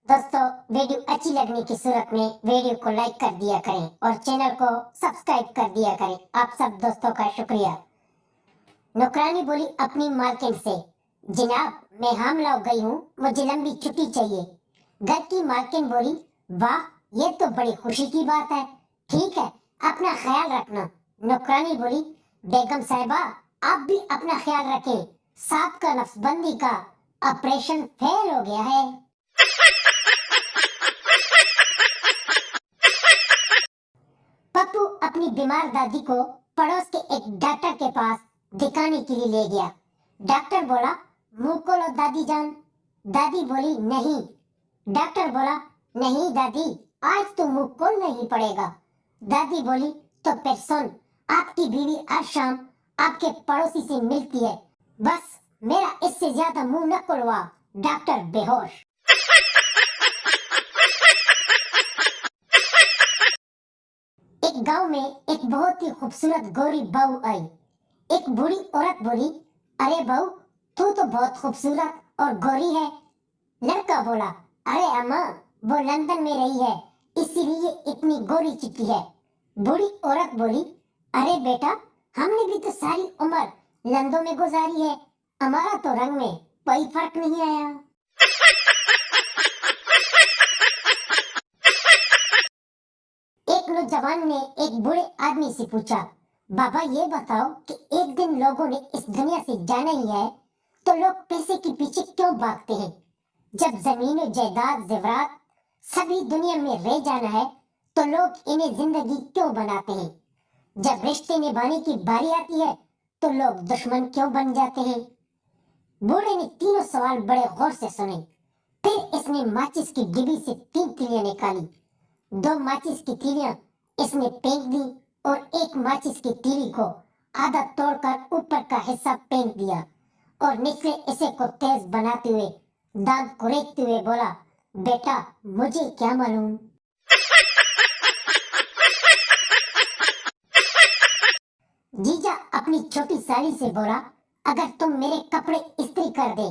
दोस्तों, वीडियो अच्छी लगने की सूरत में वीडियो को लाइक कर दिया करें और चैनल को सब्सक्राइब कर दिया करें। आप सब दोस्तों का शुक्रिया। नौकरानी बोली अपनी मालकिन से, जनाब मैं हामला हो गई हूँ, मुझे लंबी छुट्टी चाहिए। घर की मालकिन बोली, वाह ये तो बड़ी खुशी की बात है, ठीक है अपना ख्याल रखना। नौकरानी बोली, बेगम साहिबा आप भी अपना ख्याल रखें, सांप का नफ्सबंदी का ऑपरेशन फेल हो गया है। पप्पू अपनी बीमार दादी को पड़ोस के एक डॉक्टर के पास दिखाने के लिए ले गया। डॉक्टर बोला, मुंह खोलो दादी जान। दादी बोली, नहीं। डॉक्टर बोला, नहीं दादी आज तो मुंह खोलना ही पड़ेगा। दादी बोली, तो फिर सुन, आपकी बीवी हर शाम आपके पड़ोसी से मिलती है, बस मेरा इससे ज्यादा मुंह न खुलवा। डॉक्टर बेहोश। एक गांव में एक बहुत ही खूबसूरत गोरी बहू आई। एक बूढ़ी औरत बोली, अरे बहू तू तो बहुत खूबसूरत और गोरी है। लड़का बोला, अरे अम्मा वो लंदन में रही है इसीलिए इतनी गोरी चिट्टी है। बूढ़ी औरत बोली, अरे बेटा हमने भी तो सारी उम्र लंदन में गुजारी है, हमारा तो रंग में कोई फर्क नहीं आया। एक नौजवान ने एक बूढ़े आदमी से पूछा, बाबा ये बताओ कि एक दिन लोगों ने इस दुनिया से जाना ही है तो लोग पैसे के पीछे क्यों भागते हैं? जब जमीन जायदाद जेवरात सभी दुनिया में रह जाना है तो लोग इन्हें जिंदगी क्यों बनाते हैं? जब रिश्ते निभाने की बारी आती है तो लोग दुश्मन क्यों बन जाते हैं? बूढ़े ने तीनों सवाल बड़े गौर से सुने। फिर इसने माचिस की डिब्बी से 3 तीलियां निकाली। 2 माचिस की तीलियां इसने फेंक दी और एक माचिस की तीली को आधा तोड़कर ऊपर का हिस्सा फेंक दिया और निचले हिस्से को तेज बनाते हुए दांत कुरेदते हुए बोला, बेटा मुझे क्या मालूम। जीजा अपनी छोटी साली से बोला, अगर तुम मेरे कपड़े इस्त्री कर दे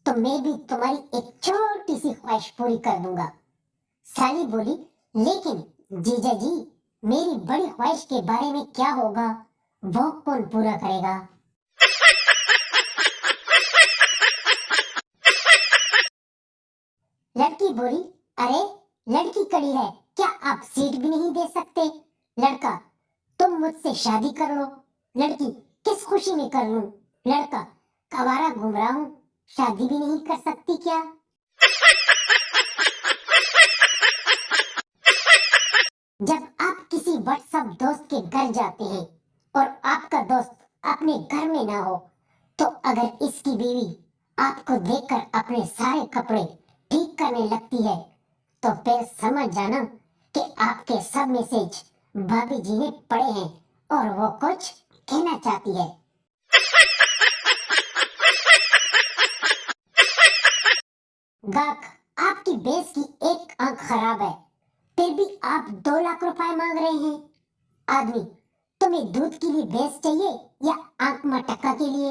तो मैं भी तुम्हारी एक छोटी सी ख्वाहिश पूरी कर दूंगा। साली बोली, लेकिन जीजा जी मेरी बड़ी ख्वाहिश के बारे में क्या होगा, वो कौन पूरा करेगा? लड़की बोली, अरे लड़की कड़ी है, क्या आप सीट भी नहीं दे सकते? लड़का, तुम मुझसे शादी कर लो। लड़की, किस खुशी में कर लूं? लड़का, कवारा घूम रहा हूं, शादी भी नहीं कर सकती क्या? जब आप किसी व्हाट्सएप दोस्त के घर जाते हैं और आपका दोस्त अपने घर में ना हो तो अगर इसकी बीवी आपको देखकर अपने सारे कपड़े ठीक करने लगती है तो फिर समझ जाना कि आपके सब मैसेज भाभी जी ने पढ़े हैं और वो कुछ कहना चाहती है। गाहक, आपकी भैंस की एक आंख खराब है फिर भी आप 2 लाख रुपए मांग रहे हैं। आदमी, तुम्हें दूध के लिए भैंस चाहिए या आंख मटक्का के लिए?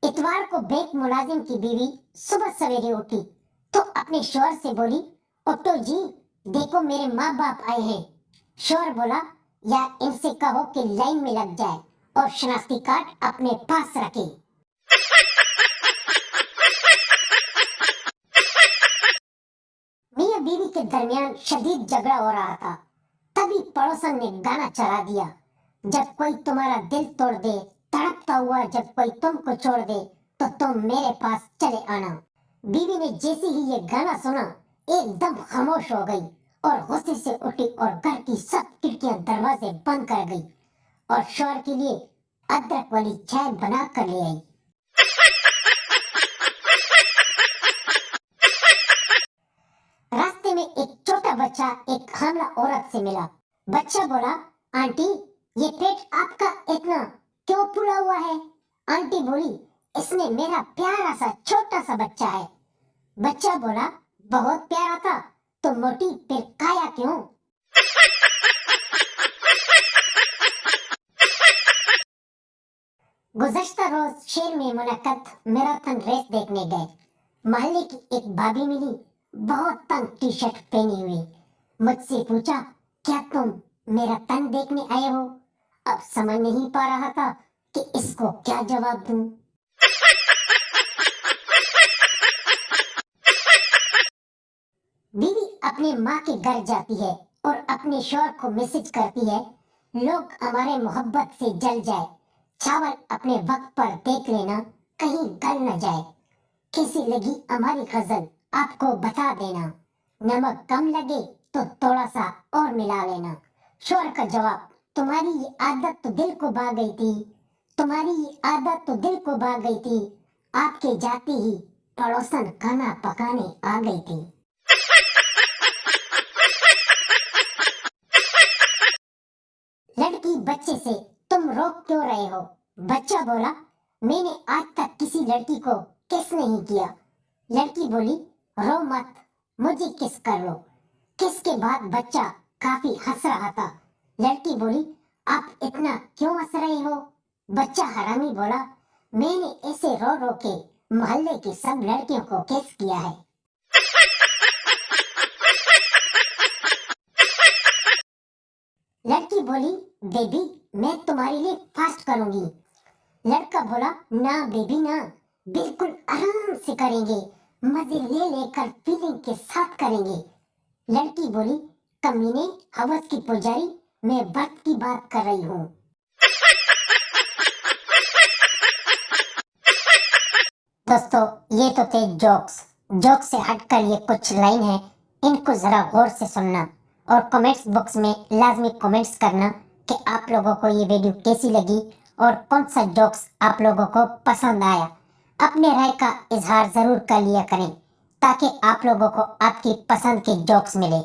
इतवार को बैंक मुलाजिम की बीवी सुबह सवेरे उठी तो अपने शौहर से बोली, ऑटो जी देखो मेरे माँ बाप आए हैं। शौहर बोला, यार इनसे कहो कि लाइन में लग जाए और शनाख्ती कार्ड अपने पास रखे। मियां बीवी के दरमियान शदीद झगड़ा हो रहा था। तभी पड़ोसन ने गाना चला दिया, जब कोई तुम्हारा दिल तोड़ दे, तड़पता हुआ जब कोई तुमको छोड़ दे तो तुम मेरे पास चले आना। बीवी ने जैसे ही ये गाना सुना एकदम खामोश हो गई और गुस्से से उठी और घर की सब खिड़कियां दरवाजे बंद कर गई और शौहर के लिए अदरक वाली चाय बना कर ले आई। रास्ते में एक छोटा बच्चा एक हामला औरत से मिला। बच्चा बोला, आंटी ये पेट आपका इतना क्यों फूला हुआ है? आंटी बोली, इसमें मेरा प्यारा सा छोटा सा बच्चा है। बच्चा बोला, बहुत प्यारा था तो मोटी फिर काया क्यों? गुज़श्ता रोज शहर में मुनक्कद मैराथन रेस देखने गए। मोहल्ले की एक भाभी मिली, बहुत तंग टी शर्ट पहनी हुई। मुझसे पूछा, क्या तुम मेरा तन देखने आए हो? अब समझ नहीं पा रहा था कि इसको क्या जवाब दूं। बीवी अपने माँ के घर जाती है और अपने शौहर को मैसेज करती है, लोग हमारे मोहब्बत से जल जाए, चावल अपने वक्त पर देख लेना, कहीं गल न जाए। कैसी लगी हमारी गजल आपको बता देना, नमक कम लगे तो थोड़ा सा और मिला लेना। शौहर का जवाब, तुम्हारी ये आदत तो दिल को भा गई थी, तुम्हारी ये आदत तो दिल को भा गई थी, आपके जाते ही पड़ोसन खाना पकाने आ गई थी। लड़की बच्चे से, तुम रोक क्यों रहे हो? बच्चा बोला, मैंने आज तक किसी लड़की को किस नहीं किया। लड़की बोली, रो मत, मुझे किस कर लो। किस के बाद बच्चा काफी हंस रहा था। लड़की बोली, आप इतना क्यों हंस रहे हो? बच्चा हरामी बोला, मैंने ऐसे रो रो के मोहल्ले की सब लड़कियों को किस किया है। लड़की बोली, बेबी मैं तुम्हारे लिए फास्ट करूंगी। लड़का बोला, ना बेबी ना, बिल्कुल आराम से करेंगे, मजे ले लेकर फीलिंग के साथ करेंगे। लड़की बोली, कमीने हवस की पुजारी, मैं वक्त की बात कर रही हूँ। दोस्तों ये तो थे जोक्स। जोक्स से हटकर ये कुछ लाइन है, इनको जरा गौर से सुनना और कमेंट्स बॉक्स में लाजमी कमेंट्स करना कि आप लोगों को ये वीडियो कैसी लगी और कौन सा जोक्स आप लोगों को पसंद आया। अपने राय का इजहार जरूर कर लिया करें ताकि आप लोगों को आपकी पसंद के जोक्स मिले।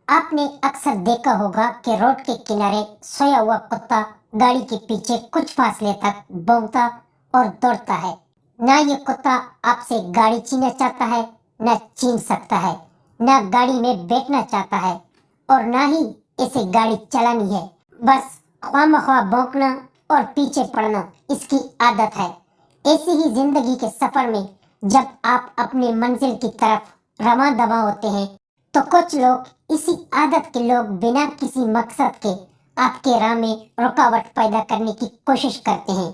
आपने अक्सर देखा होगा कि रोड के किनारे सोया हुआ कुत्ता गाड़ी के पीछे कुछ फासले तक भौंकता और दौड़ता है। ना ये कुत्ता आपसे गाड़ी छीनना चाहता है, ना छीन सकता है, ना गाड़ी में बैठना चाहता है और ना ही इसे गाड़ी चलानी है। बस ख्वामख्वाह भौंकना और पीछे पड़ना इसकी आदत है। ऐसी ही जिंदगी के सफर में जब आप अपनी मंजिल की तरफ रवां दवा होते हैं तो कुछ लोग इसी आदत के लोग बिना किसी मकसद के आपके राह में रुकावट पैदा करने की कोशिश करते हैं।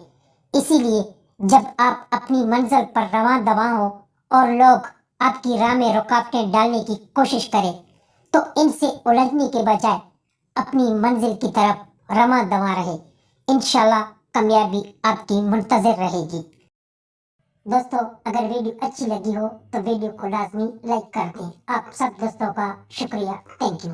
इसीलिए जब आप अपनी मंजिल पर रवां दवा हो और लोग आपकी राह में रुकावटें डालने की कोशिश करें तो इनसे उलझने के बजाय अपनी मंजिल की तरफ रवां दवा रहे। इंशाल्लाह कामयाबी आपकी मुंतज़िर रहेगी। दोस्तों अगर वीडियो अच्छी लगी हो तो वीडियो को लाजमी लाइक कर दें। आप सब दोस्तों का शुक्रिया। Thank you.